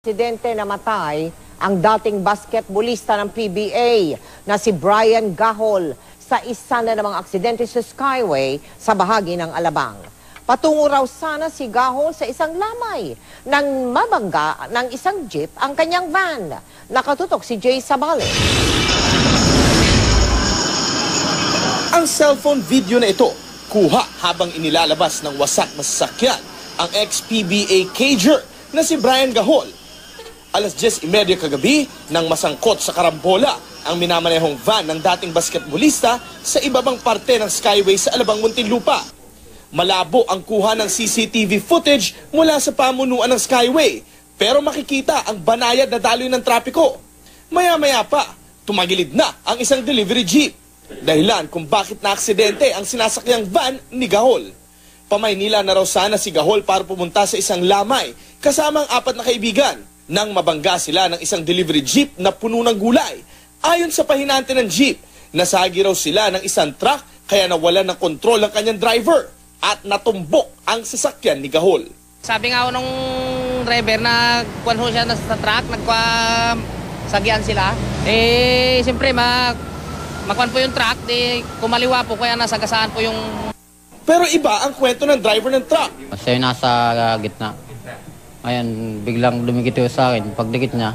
Aksidente namatay ang dating basketballista ng PBA na si Brian Gahol sa isa na namang aksidente sa Skyway sa bahagi ng Alabang. Patungo raw sana si Gahol sa isang lamay nang mabangga ng isang jeep ang kanyang van. Nakatutok si Jay Sabale. Ang cellphone video na ito, kuha habang inilalabas ng wasak na sasakyan ang ex-PBA cager na si Brian Gahol. Alas 10:30 kagabi nang masangkot sa karambola ang minamanehong van ng dating basketballista sa ibabang parte ng Skyway sa Alabang, Muntinlupa. Malabo ang kuha ng CCTV footage mula sa pamunuan ng Skyway, pero makikita ang banayad na daloy ng trapiko. Maya-maya pa, tumagilid na ang isang delivery jeep. Dahilan kung bakit naaksidente ang sinasakyang van ni Gahol. Pamaynila na raw sana si Gahol para pumunta sa isang lamay kasama ang 4 na kaibigan. Nang mabangga sila ng isang delivery jeep na puno ng gulay. Ayon sa pahinante ng jeep, nasagi raw sila ng isang truck kaya nawalan ng kontrol ang kanyang driver at natumbok ang sasakyan ni Gahol. Sabi nga nung driver na kuwan ho siya sa truck, nagsagian sila. Siyempre makuan po yung truck, kumaliwa po kaya nasagasaan po yung... Pero iba ang kwento ng driver ng truck. Siya yung nasa gitna. Ayan, biglang dumikit yun sa akin. Pagdikit niya,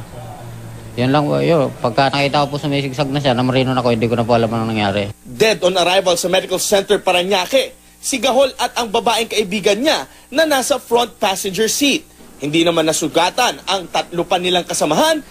yun lang po. Pagka nakita ko po sumisigsag na siya, namarinon ako, hindi ko na po alam anong nangyari. Dead on arrival sa Medical Center Parañaque, si Gahol at ang babaeng kaibigan niya na nasa front passenger seat. Hindi naman nasugatan ang 3 pa nilang kasamahan